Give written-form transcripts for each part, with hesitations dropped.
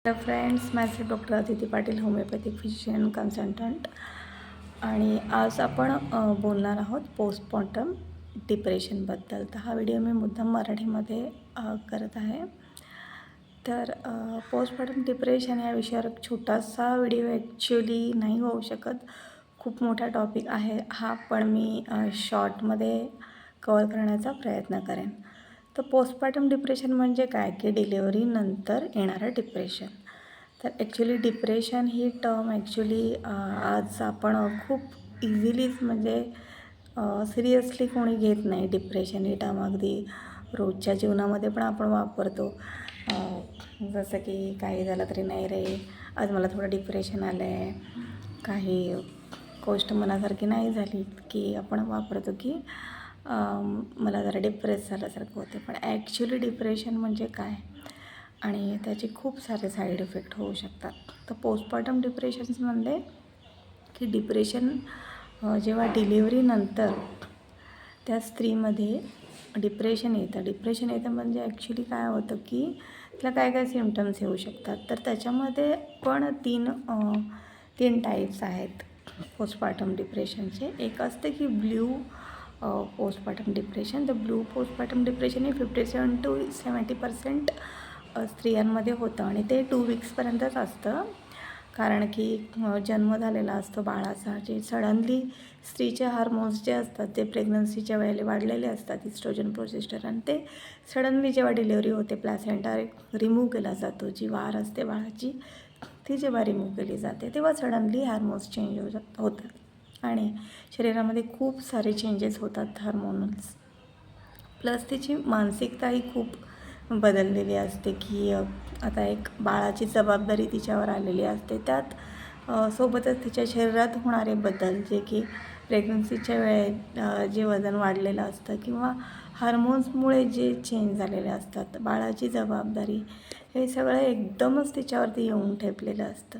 Hello friends, माझे doctor Aditi Patil, homeopathic physician consultant. आणि आज आपण बोलणार आहोत पोस्टमॉर्टम डिप्रेशनबद्दल. तर हा व्हिडिओ मी मुद्दाम मराठीमध्ये करत आहे. तर पोस्टमॉर्टम डिप्रेशन या विषयावर एक छोटासा व्हिडिओ ॲक्च्युली नाही होऊ शकत, खूप मोठा टॉपिक आहे हा, पण मी शॉर्टमध्ये कवर करण्याचा प्रयत्न करेन. तर पोस्टमॉर्टम डिप्रेशन म्हणजे काय की डिलिव्हरीनंतर येणारं डिप्रेशन. तर ॲक्च्युली डिप्रेशन ही टर्म ॲक्च्युली आज आपण खूप इझिलीच म्हणजे सिरियसली कोणी घेत नाही. डिप्रेशन ही टर्म अगदी रोजच्या जीवनामध्ये पण आपण वापरतो. जसं की काही झालं तरी, नाही रे आज मला थोडं डिप्रेशन आलं आहे, काही गोष्ट मनासारखी नाही झाली की आपण वापरतो की मला जरा डिप्रेस झाल्यासारखं होते. पण ॲक्च्युली डिप्रेशन म्हणजे काय आणि त्याचे खूप सारे साईड इफेक्ट होऊ शकतात. तर पोस्टमॉर्टम डिप्रेशन्स म्हणले की डिप्रेशन जेव्हा डिलिव्हरीनंतर त्या स्त्रीमध्ये डिप्रेशन येतं म्हणजे ॲक्च्युली काय होतं की तिला काय काय सिम्पटम्स येऊ शकतात. तर त्याच्यामध्ये पण तीन टाईप्स आहेत पोस्टमॉर्टम डिप्रेशनचे. एक असते की ब्ल्यू पोस्टमॉर्टम डिप्रेशन. तर ब्ल्यू पोस्टमॉर्टम डिप्रेशन हे 57 to 70% स्त्रियांमध्ये होतं आणि ते 2 वीक्सपर्यंतच असतं. कारण की जन्म झालेला असतो बाळाचा, जे सडनली स्त्रीचे हार्मोन्स जे असतात ते प्रेग्नन्सीच्या वेळेला वाढलेले असतात, इस्ट्रोजन, प्रोजेस्टेरॉन, ते सडनली जेव्हा डिलिव्हरी होते, प्लॅसेंटा रिमूव्ह केला जातो, जी वार असते बाळाची ती जेव्हा रिमूव्ह केली जाते तेव्हा सडनली हार्मोन्स चेंज होतात आणि शरीरामध्ये खूप सारे चेंजेस होतात हार्मोनल्स. प्लस तिची मानसिकताही खूप बदललेली असते की आता एक बाळाची जबाबदारी तिच्यावर आलेली असते. त्यात सोबतच तिच्या शरीरात होणारे बदल, जे की प्रेग्नन्सीच्या वेळेत जे वजन वाढलेलं असतं किंवा हार्मोन्समुळे जे चेंज झालेले असतात, बाळाची जबाबदारी, हे सगळं एकदमच तिच्यावरती येऊन ठेपलेलं असतं.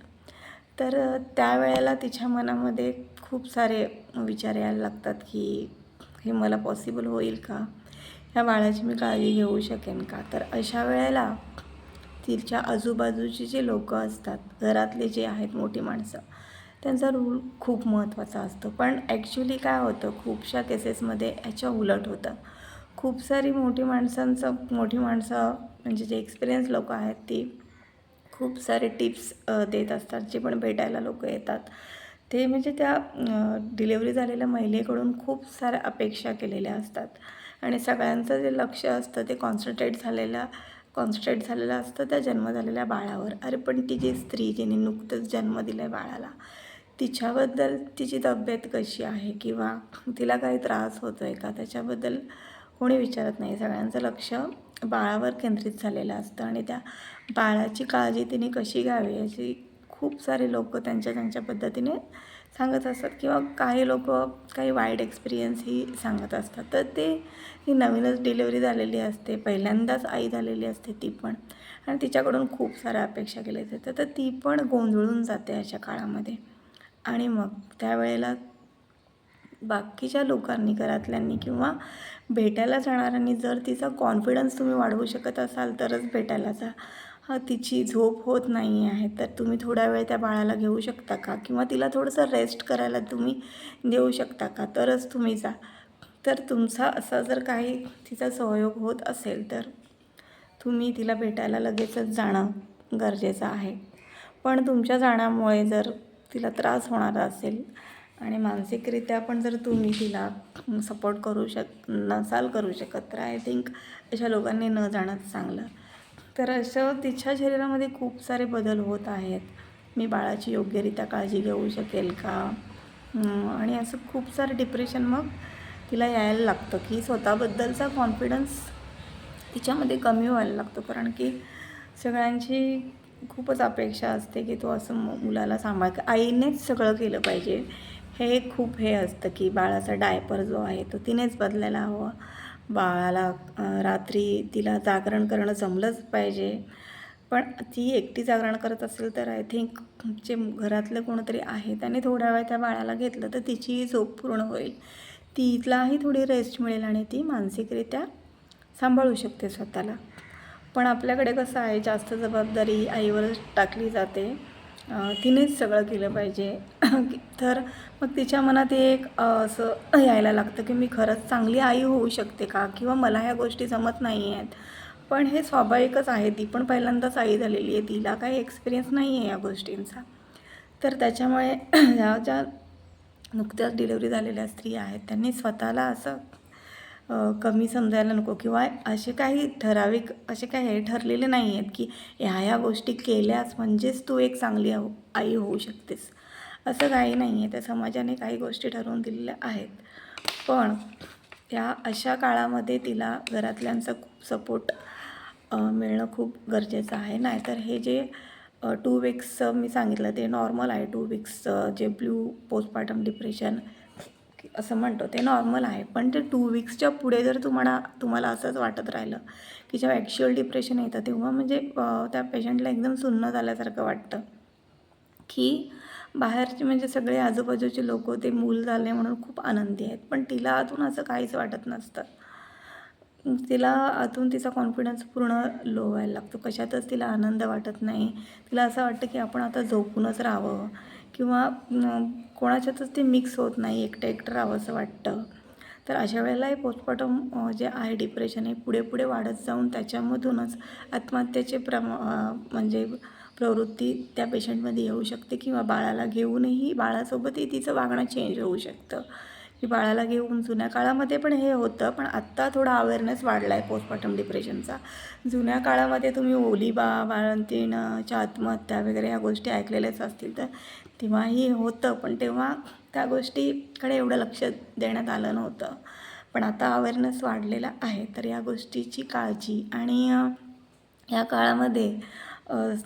तर त्यावेळेला तिच्या मनामध्ये खूप सारे विचार यायला लागतात की हे मला पॉसिबल होईल का, ह्या बाळाची मी काळजी घेऊ शकेन का. तर अशा वेळेला तिच्या आजूबाजूची जे लोकं असतात, घरातले जे आहेत मोठी माणसं, त्यांचा रोल खूप महत्त्वाचा असतो. पण ॲक्च्युली काय होतं, खूपशा केसेसमध्ये याच्या उलट होतं. खूप सारी मोठी माणसं म्हणजे जे एक्सपिरियन्स लोकं आहेत ती खूप सारे टिप्स देत असतात. जे पण भेटायला लोकं येतात ते म्हणजे त्या डिलिव्हरी झालेल्या महिलेकडून खूप साऱ्या अपेक्षा केलेल्या असतात आणि सगळ्यांचं जे लक्ष असतं ते कॉन्सन्ट्रेट झालेलं असतं त्या जन्म झालेल्या बाळावर. अरे पण ती जी स्त्री जिने नुकतंच जन्म दिला आहे बाळाला, तिच्याबद्दल तिची तब्येत कशी आहे किंवा तिला काही त्रास होतो आहे का, त्याच्याबद्दल कोणी विचारत नाही. सगळ्यांचं लक्ष बाळावर केंद्रित झालेलं असतं आणि त्या बाळाची काळजी तिने कशी घ्यावी याची खूप सारे लोक त्यांच्या पद्धतीने सांगत असतात किंवा काही लोक काही वाईट एक्सपिरियन्सही सांगत असतात. तर ही नवीनच डिलिव्हरी झालेली असते, पहिल्यांदाच आई झालेली असते ती पण, आणि तिच्याकडून खूप साऱ्या अपेक्षा केल्या जातात. तर ती पण गोंधळून जाते अशा काळामध्ये. आणि मग त्यावेळेला बाकीच्या लोकांनी, घरातल्यांनी किंवा भेटायला जाणाऱ्यांनी जर तिचा कॉन्फिडन्स तुम्ही वाढवू शकत असाल तरच भेटायला जा. तिची झोप होत नाही आहे तर तुम्ही थोडा वेळ त्या बाळाला घेऊ शकता का, किंवा तिला थोडंसं रेस्ट करायला तुम्ही देऊ शकता का, तरच तुम्ही जा. तर तुमचा असा जर काही तिचा सहयोग होत असेल तर तुम्ही तिला भेटायला लगेचच जाणं गरजेचं आहे. पण तुमच्या जाण्यामुळे जर तिला त्रास होणार असेल आणि मानसिकरित्या पण जर तुम्ही तिला सपोर्ट नसाल करू शकत, तर आय थिंक अशा लोकांनी न जाणंच चांगलं. तर असं तिच्या शरीरामध्ये खूप सारे बदल होत आहेत. मी बाळाची योग्यरित्या काळजी घेऊ शकेल का, आणि असं खूप सारं डिप्रेशन मग तिला यायला लागतं की स्वतःबद्दलचा कॉन्फिडन्स तिच्यामध्ये कमी व्हायला लागतो. कारण की सगळ्यांची खूपच अपेक्षा असते की तो असं मुलाला आईनेच सगळं केलं पाहिजे. हे खूप असतं की बाळाचा डायपर जो आहे तो तिनेच बदलायला हवा. बाळाला रात्री तिला जागरण करणं जमलंच पाहिजे. पण ती एकटी जागरण करत असेल तर आय थिंक जे घरातलं कोणतरी आहे त्याने थोडा वेळ त्या बाळाला घेतलं तर तिचीही झोप पूर्ण होईल, तिलाही थोडी रेस्ट मिळेल आणि ती मानसिकरित्या सांभाळू शकते स्वतःला. पण आपल्याकडे कसं आहे, जास्त जबाबदारी आईवरच टाकली जाते. तिनेच सगळं केलं पाहिजे. तर मग तिच्या मनात एक असं यायला लागतं की मी खरंच चांगली आई होऊ शकते का, किंवा मला ह्या गोष्टी जमत नाही आहेत. पण हे स्वाभाविकच आहे, ती पण पहिल्यांदाच आई झालेली आहे, तिला काही एक्सपिरियन्स नाही आहे या गोष्टींचा. तर त्याच्यामुळे ह्या ज्या नुकत्याच डिलिव्हरी झालेल्या स्त्रिया आहेत, त्यांनी स्वतःला असं कमी समजायला नको, किंवा असे काही ठराविक असे काही हे ठरलेले नाही आहेत की ह्या गोष्टी केल्यास म्हणजेच तू एक चांगली आई होऊ शकतेस, असं काही नाही आहे. त्या समाजाने काही गोष्टी ठरवून दिलेल्या आहेत. पण त्या अशा काळामध्ये तिला घरातल्यांचा खूप सपोर्ट मिळणं खूप गरजेचं आहे. नाहीतर हे जे 2 वीक्सचं मी सांगितलं ते नॉर्मल आहे. 2 वीक्सचं जे पोस्टपार्टम डिप्रेशन असं म्हणतो ते नॉर्मल आहे. पण ते 2 वीक्सच्या पुढे जर तुम्हाला असंच वाटत राहिलं की जेव्हा ॲक्च्युअल डिप्रेशन येतं, तेव्हा म्हणजे त्या पेशंटला एकदम सुन्न झाल्यासारखं वाटतं की बाहेरचे म्हणजे सगळे आजूबाजूचे लोक ते मूल झाले म्हणून खूप आनंदी आहेत, पण तिला आतून असं काहीच वाटत नसतं. तिला आतून तिचा कॉन्फिडन्स पूर्ण लो व्हायला लागतो, कशातच तिला आनंद वाटत नाही. तिला असं वाटतं की आपण आता झोपूनच राहावं, किंवा कोणाच्यातच ते मिक्स होत नाही, एकटं राहावं असं वाटतं. तर अशा वेळेला हे पोस्टपार्टम जे आहे डिप्रेशन हे पुढे पुढे वाढत जाऊन त्याच्यामधूनच आत्महत्येचे म्हणजे प्रवृत्ती त्या पेशंटमध्ये येऊ शकते, किंवा बाळाला घेऊनही बाळासोबतही तिचं वागणं चेंज होऊ शकतं. की बाळाला घेऊन जुन्या काळामध्ये पण हे होतं, पण आत्ता थोडा अवेअरनेस वाढला आहे पोस्टपार्टम डिप्रेशनचा. जुन्या काळामध्ये तुम्ही ओलिबा, बाळंतीणच्या आत्महत्या वगैरे ह्या गोष्टी ऐकलेल्याच असतील, तर तेव्हाही होतं, पण तेव्हा त्या गोष्टीकडे एवढं लक्ष देण्यात आलं नव्हतं. पण आता अवेअरनेस वाढलेला आहे, तर या गोष्टीची काळजी. आणि या काळामध्ये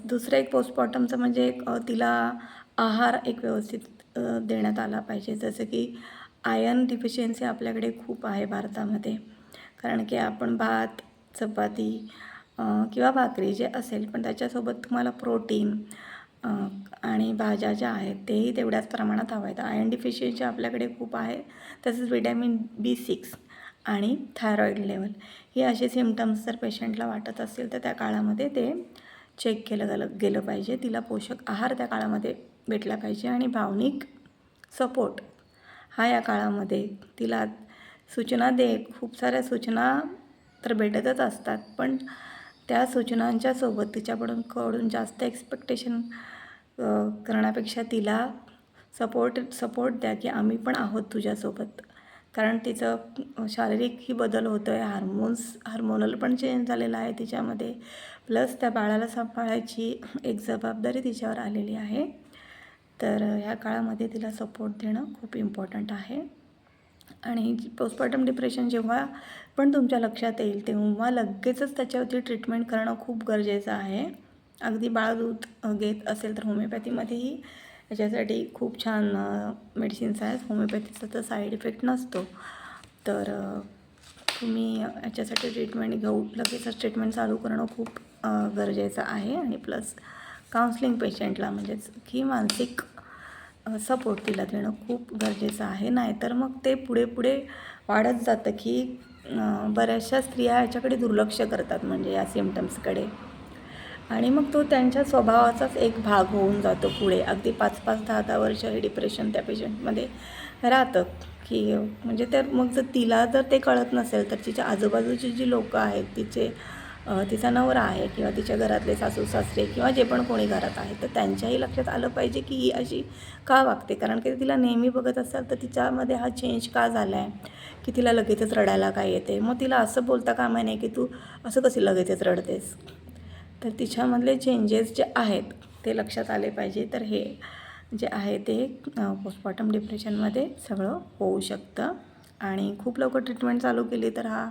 दुसरं एक पोस्टपार्टमचं म्हणजे तिला आहार एक व्यवस्थित देण्यात आला पाहिजे. जसं की आयर्न डिफिशियन्सी आपल्याकडे खूप आहे भारतामध्ये, कारण की आपण भात, चपाती किंवा भाकरी जे असेल, पण त्याच्यासोबत तुम्हाला प्रोटीन आणि भाज्या ज्या आहेत तेही तेवढ्याच प्रमाणात हवं आहेत. आयर्न डिफिशियन्सी आपल्याकडे खूप आहे. तसंच विटॅमिन B6 आणि थायरॉईड लेवल हे असे सिम्टम्स जर पेशंटला वाटत असतील, तर त्या काळामध्ये ते चेक केलं गेलं पाहिजे. तिला पोषक आहार त्या काळामध्ये भेटला पाहिजे, आणि भावनिक सपोर्ट हा या काळामध्ये तिला सूचना खूप साऱ्या सूचना तर भेटतच असतात, पण त्या सूचनांच्या सोबत तिच्याकडून जास्त एक्सपेक्टेशन करण्यापेक्षा तिला सपोर्ट द्या की आम्ही पण आहोत तुझ्यासोबत. कारण तिचं शारीरिकही बदल होतो आहे, हार्मोनल पण चेंज झालेला आहे तिच्यामध्ये, प्लस त्या बाळाला सांभाळायची एक जबाबदारी तिच्यावर आलेली आहे. तर ह्या काळामध्ये तिला सपोर्ट देणं खूप इम्पॉर्टंट आहे. आणि पोस्टपार्टम डिप्रेशन जेव्हा पण तुमच्या लक्षात येईल, तेव्हा लगेचच त्याच्यावरती ट्रीटमेंट करणं खूप गरजेचं आहे. अगदी बाळ दूध घेत असेल तर होमिओपॅथीमध्येही याच्यासाठी खूप छान मेडिसिन्स आहेत. होमिओपॅथीचा तर साईड इफेक्ट नसतो, तर तुम्ही याच्यासाठी ट्रीटमेंट लगेचच ट्रीटमेंट चालू करणं खूप गरजेचं आहे. आणि प्लस काउन्सलिंग पेशंटला म्हणजेच की मानसिक सपोर्ट तिला देणं खूप गरजेचं आहे. नाहीतर मग ते पुढे वाढत जातं की बऱ्याचशा स्त्रिया याच्याकडे दुर्लक्ष करतात, म्हणजे या सिम्टम्सकडे, आणि मग तो त्यांच्या स्वभावाचाच एक भाग होऊन जातो पुढे. अगदी 5-5, 10-10 वर्ष हे डिप्रेशन त्या पेशंटमध्ये राहतं, की म्हणजे मग तिला जर ते कळत नसेल, तर तिच्या आजूबाजूची जी लोकं आहेत, तिचा नवरा आहे किंवा तिच्या घरातले सासू सासरे किंवा जे पण कोणी घरात आहे, तर त्यांच्याही लक्षात आलं पाहिजे की ही अशी का वागते. कारण की तिला नेहमी बघत असाल तर तिच्यामध्ये हा चेंज का झाला आहे, की तिला लगेचच रडायला काय येते. मग तिला असं बोलता कामा नये की तू असं कशी लगेचच रडतेस. तर तिच्यामधले चेंजेस जे आहेत ते लक्षात आले पाहिजे. तर हे जे आहे ते पोस्टपार्टम डिप्रेशनमध्ये सगळं होऊ शकतं, आणि खूप लवकर ट्रीटमेंट चालू केली तर हा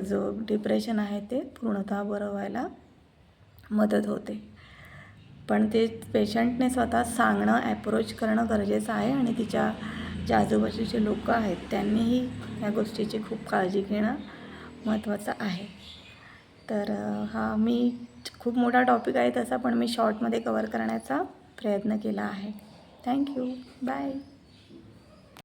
जो डिप्रेशन आहे ते पूर्णतः बरं व्हायला मदत होते. पण ते पेशंटने स्वतः सांगणं, ॲप्रोच करणं गरजेचं आहे, आणि तिच्या ज्या आजूबाजूचे लोक आहेत त्यांनीही या गोष्टीची खूप काळजी घेणं महत्त्वाचं आहे. तर हा खूप मोठा टॉपिक आहे तसा, पण मी शॉर्टमध्ये कवर करण्याचा प्रयत्न केला आहे. थँक्यू. बाय.